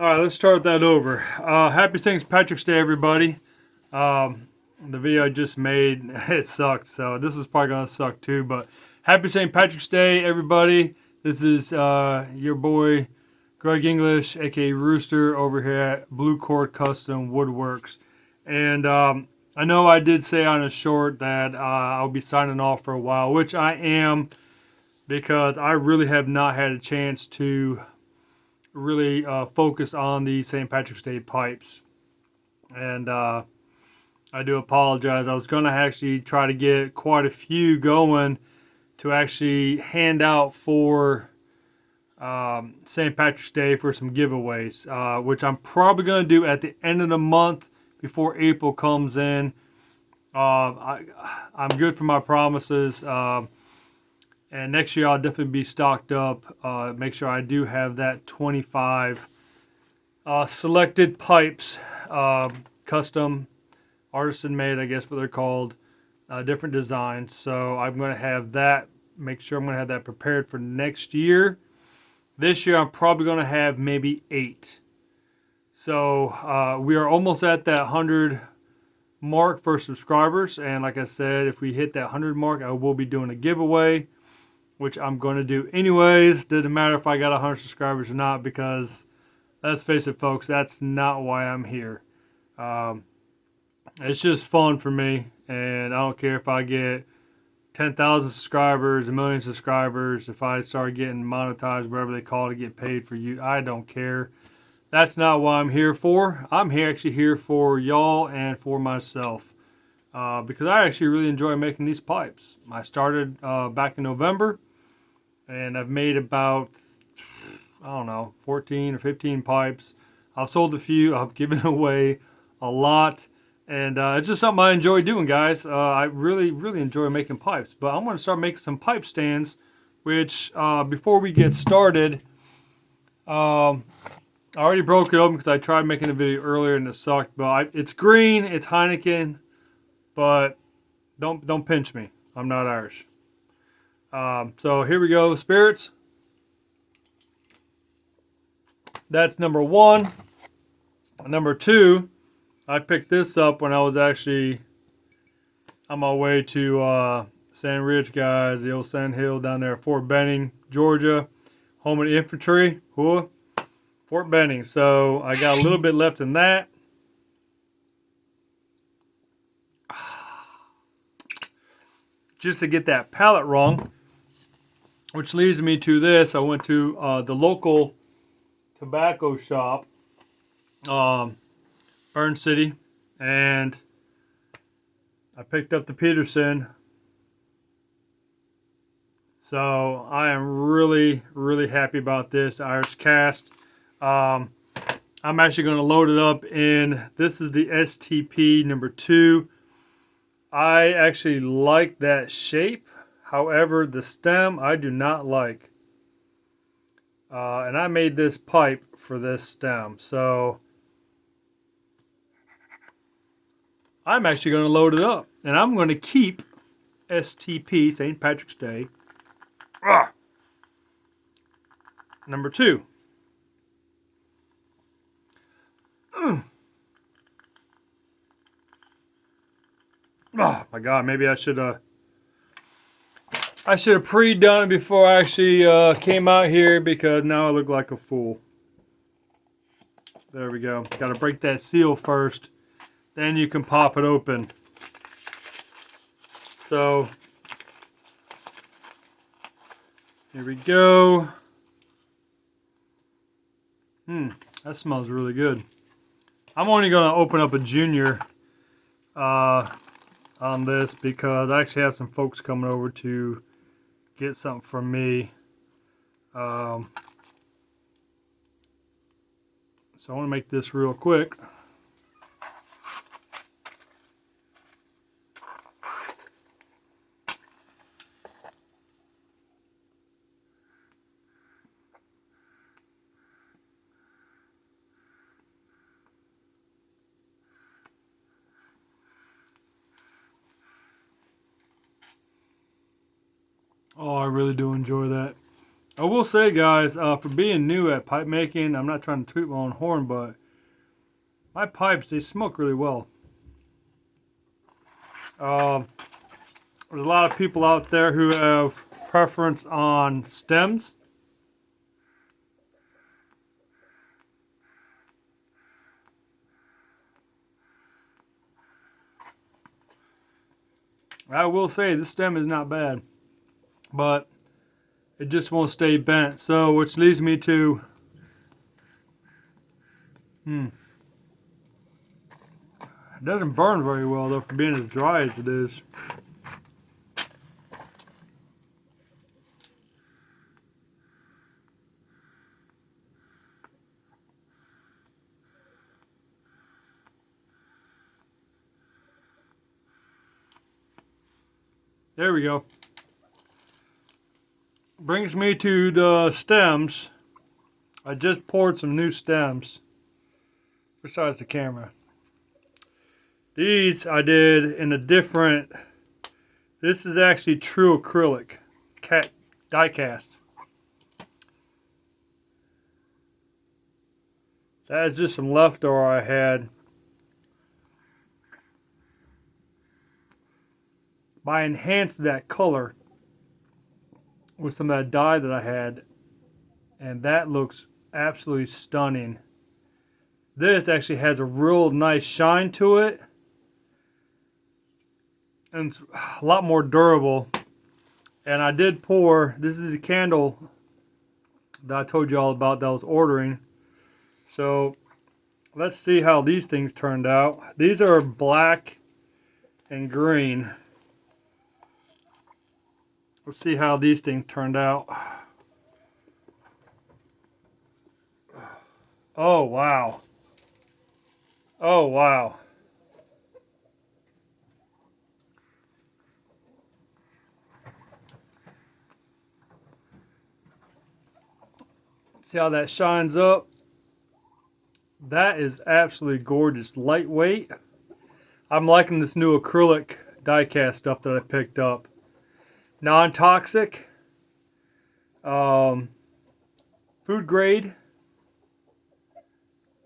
All right, let's start that over. Happy St. Patrick's Day, everybody. The video I just made, it sucked, so this is probably going to suck too, but happy St. Patrick's Day, everybody. This is your boy, Greg English, aka Rooster, over here at Blue Cord Custom Woodworks. And I know I did say on a short that I'll be signing off for a while, which I am, because I really have not had a chance to really focus on the St. Patrick's Day pipes. And I do apologize. I was going to actually try to get quite a few going to actually hand out for St. Patrick's Day for some giveaways, which I'm probably going to do at the end of the month before April comes in. I'm good for my promises. And next year I'll definitely be stocked up. Make sure I do have that 25 selected pipes, custom, artisan made, I guess what they're called, different designs. So I'm going to have that, make sure I'm going to have that prepared for next year. This year I'm probably going to have maybe 8. So we are almost at that 100 mark for subscribers. And like I said, if we hit that 100 mark, I will be doing a giveaway, which I'm going to do anyways. Doesn't matter if I got 100 subscribers or not, because let's face it, folks, that's not why I'm here. It's just fun for me, and I don't care if I get 10,000 subscribers, a million subscribers, if I start getting monetized, whatever they call it, to get paid for you. I don't care. That's not what I'm here for. I'm actually here for y'all and for myself, because I actually really enjoy making these pipes. I started back in November, and I've made about, I don't know, 14 or 15 pipes. I've sold a few. I've given away a lot. And it's just something I enjoy doing, guys. I really, really enjoy making pipes. But I'm going to start making some pipe stands, which, before we get started, I already broke it open because I tried making a video earlier and it sucked. But it's green, it's Heineken, but don't pinch me. I'm not Irish. So here we go, spirits. That's number 1. Number 2, I picked this up when I was actually on my way to Sand Ridge, guys, the old Sand Hill down there at Fort Benning, Georgia, home of the infantry, Fort Benning. So I got a little bit left in that. Just to get that palette wrong, which leads me to this. I went to the local tobacco shop, Burn City, and I picked up the Peterson. So I am really, really happy about this Irish cast. I'm actually going to load it up in, this is the STP number 2. I actually like that shape. However, the stem I do not like. And I made this pipe for this stem. So I'm actually going to load it up. And I'm going to keep STP, St. Patrick's Day, number 2. Oh my God, maybe I should have pre-done it before I actually came out here, because now I look like a fool. There we go. Got to break that seal first, then you can pop it open. So here we go. That smells really good. I'm only going to open up a junior on this, because I actually have some folks coming over to get something from me. So I want to make this real quick. Oh, I really do enjoy that. I will say, guys, for being new at pipe making, I'm not trying to toot my own horn, but my pipes, they smoke really well. There's a lot of people out there who have preference on stems. I will say this stem is not bad, but it just won't stay bent. So, which leads me to, it doesn't burn very well though for being as dry as it is. There we go. Brings me to the stems. I just poured some new stems besides the camera. These I did in a different, this is actually true acrylic die cast. That is just some leftover I had. I enhanced that color with some of that dye that I had, and that looks absolutely stunning. This actually has a real nice shine to it, and it's a lot more durable. And I did pour, this is the candle that I told you all about that I was ordering. So let's see how these things turned out. These are black and green. Let's see how these things turned out. Oh, wow. Oh, wow. See how that shines up? That is absolutely gorgeous. Lightweight. I'm liking this new acrylic die cast stuff that I picked up. Non-toxic. Food grade.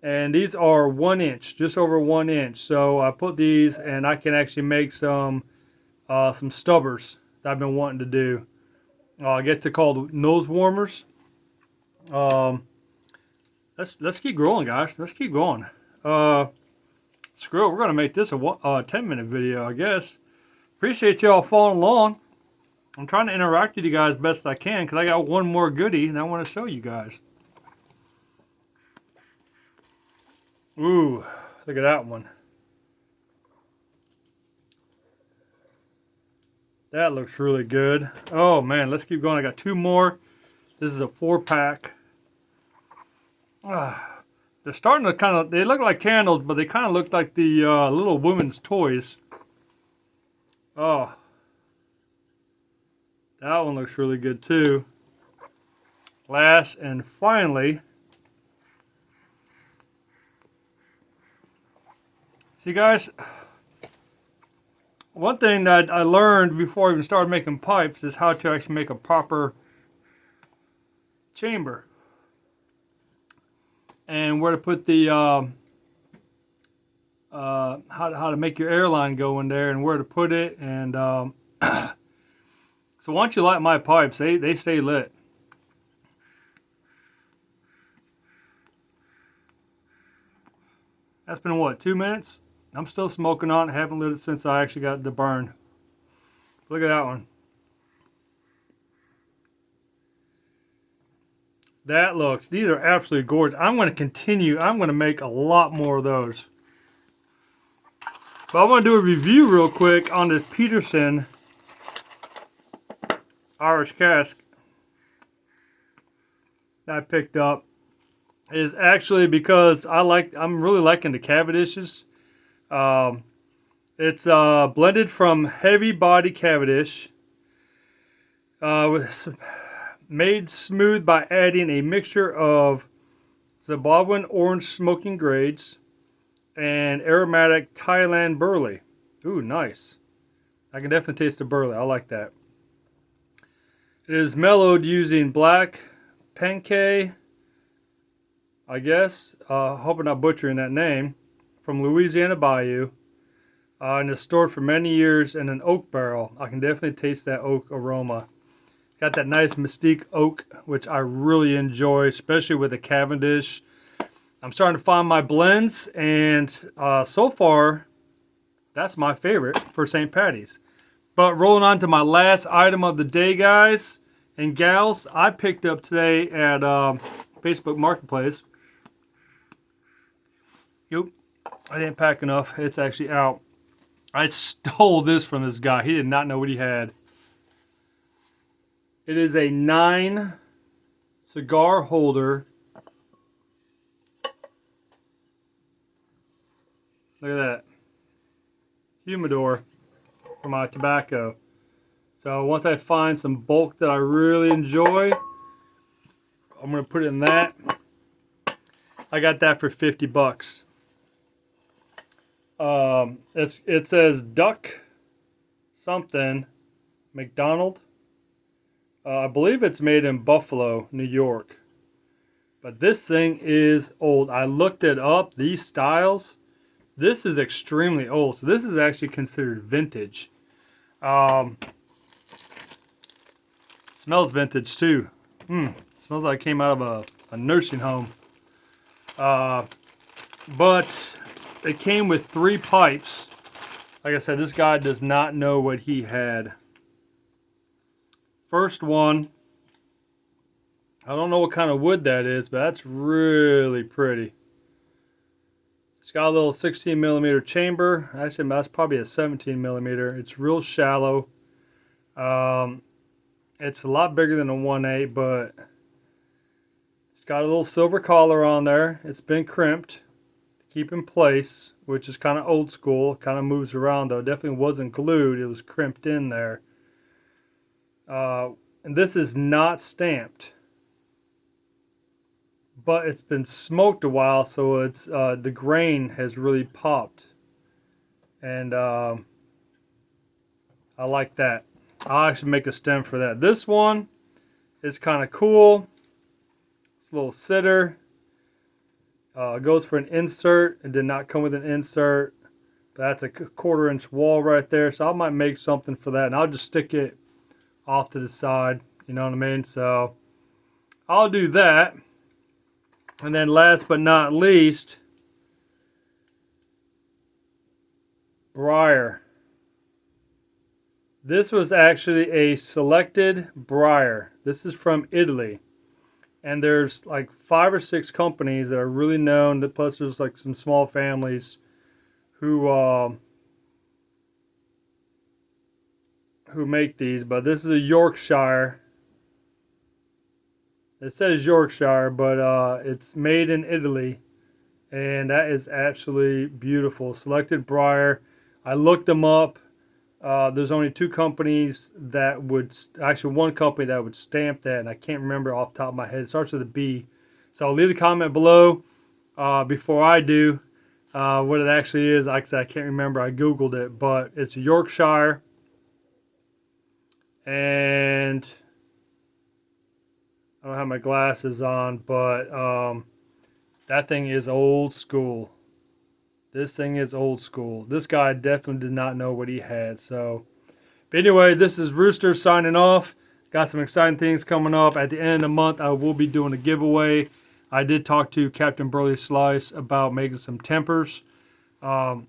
And these are 1 inch, just over 1 inch. So I put these, and I can actually make some stubbers that I've been wanting to do. I guess they're called nose warmers. Let's keep growing, guys. Let's keep going. Screw it. We're gonna make this a 10-minute video, I guess. Appreciate y'all following along. I'm trying to interact with you guys best I can because I got one more goodie and I want to show you guys. Ooh, look at that one. That looks really good. Oh man, let's keep going. I got 2 more. This is a 4-pack. They're starting to kind of, they look like candles, but they kind of look like the little women's toys. Oh, that one looks really good too. Last and finally, see guys, one thing that I learned before I even started making pipes is how to actually make a proper chamber. And where to put the, how to make your airline go in there and where to put it. And so once you light my pipes, they stay lit. That's been what, 2 minutes? I'm still smoking on it. Haven't lit it since I actually got the burn. Look at that one. That looks, these are absolutely gorgeous. I'm going to continue. I'm going to make a lot more of those. But I want to do a review real quick on this Peterson Irish cask that I picked up. Is actually because I'm really liking the Cavendishes. It's blended from heavy body Cavendish, made smooth by adding a mixture of Zimbabwean orange smoking grades and aromatic Thailand burley. Ooh, nice. I can definitely taste the burley. I like that. It is mellowed using black Penkei, I guess. Hope I'm not butchering that name. From Louisiana Bayou. And it's stored for many years in an oak barrel. I can definitely taste that oak aroma. Got that nice Mystique oak, which I really enjoy, especially with the Cavendish. I'm starting to find my blends, and so far, that's my favorite for St. Patty's. But rolling on to my last item of the day, guys and gals, I picked up today at Facebook Marketplace. Yep, I didn't pack enough. It's actually out. I stole this from this guy. He did not know what he had. It is a 9 cigar holder. Look at that. Humidor for my tobacco. So once I find some bulk that I really enjoy, I'm going to put it in that. I got that for 50 bucks. It says Duck something McDonald. I believe it's made in Buffalo, New York. But this thing is old. I looked it up. These styles, this is extremely old. So this is actually considered vintage. Smells vintage too. Smells like it came out of a nursing home. But it came with 3 pipes. Like I said, this guy does not know what he had. First one, I don't know what kind of wood that is, but that's really pretty. It's got a little 16 millimeter chamber. Actually, that's probably a 17 millimeter. It's real shallow. It's a lot bigger than a 1/8, but it's got a little silver collar on there. It's been crimped to keep in place, which is kind of old school. Kind of moves around though. Definitely wasn't glued. It was crimped in there. And this is not stamped, but it's been smoked a while, so it's the grain has really popped, and I like that. I'll actually make a stem for that. This one is kind of cool. It's a little sitter. It goes for an insert. It did not come with an insert, but that's a 1/4 inch wall right there, so I might make something for that, and I'll just stick it off to the side, you know what I mean? So I'll do that. And then last but not least, briar. This was actually a selected briar. This is from Italy. And there's like 5 or 6 companies that are really known, plus there's like some small families who make these, but this is a Yorkshire. It says Yorkshire, but it's made in Italy, and that is absolutely beautiful. Selected briar. I looked them up. There's only 2 companies that would, actually 1 company that would stamp that, and I can't remember off the top of my head. It starts with a B. So I'll leave a comment below before I do what it actually is. Like I said, I can't remember. I Googled it, but it's Yorkshire. And I don't have my glasses on, but that thing is old school. This thing is old school. This guy definitely did not know what he had. So, but anyway, this is Rooster signing off. Got some exciting things coming up. At the end of the month, I will be doing a giveaway. I did talk to Captain Burley Slice about making some tempers. I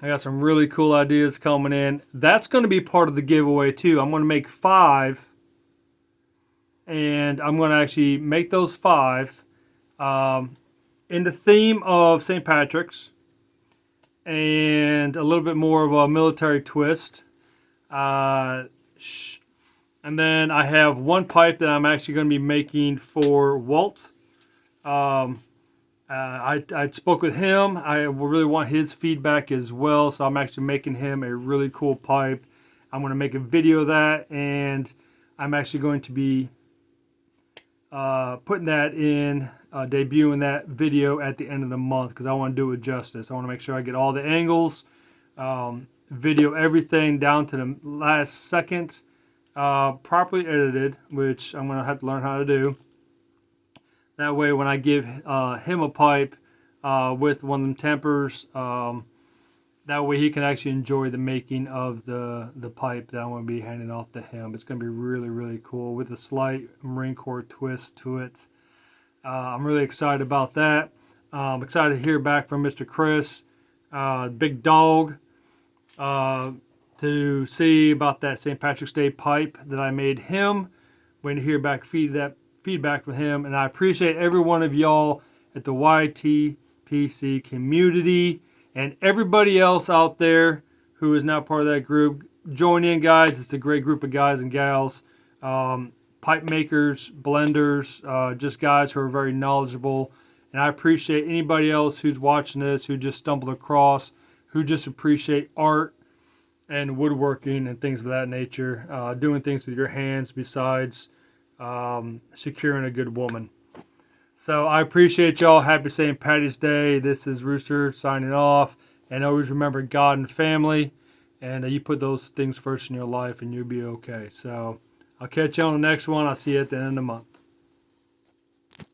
got some really cool ideas coming in. That's going to be part of the giveaway too. I'm going to make 5. And I'm going to actually make those 5 in the theme of St. Patrick's and a little bit more of a military twist. And then I have 1 pipe that I'm actually going to be making for Walt. I spoke with him. I really want his feedback as well, so I'm actually making him a really cool pipe. I'm going to make a video of that, and I'm actually going to be putting that in, debuting that video at the end of the month, because I want to do it justice. I want to make sure I get all the angles, video everything down to the last second, properly edited, which I'm going to have to learn how to do. That way, when I give him a pipe with one of them tempers, that way he can actually enjoy the making of the pipe that I'm going to be handing off to him. It's going to be really, really cool with a slight Marine Corps twist to it. I'm really excited about that. I'm excited to hear back from Mr. Chris, Big Dog, to see about that St. Patrick's Day pipe that I made him. Waiting to hear back feedback from him. And I appreciate every one of y'all at the YTPC community and everybody else out there who is not part of that group. Join in, guys. It's a great group of guys and gals. Pipe makers, blenders, just guys who are very knowledgeable. And I appreciate anybody else who's watching this, who just stumbled across, who just appreciate art and woodworking and things of that nature, doing things with your hands besides securing a good woman. So I appreciate y'all. Happy St. Patty's Day. This is Rooster signing off. And always remember God and family. And you put those things first in your life and you'll be okay. So I'll catch you on the next one. I'll see you at the end of the month.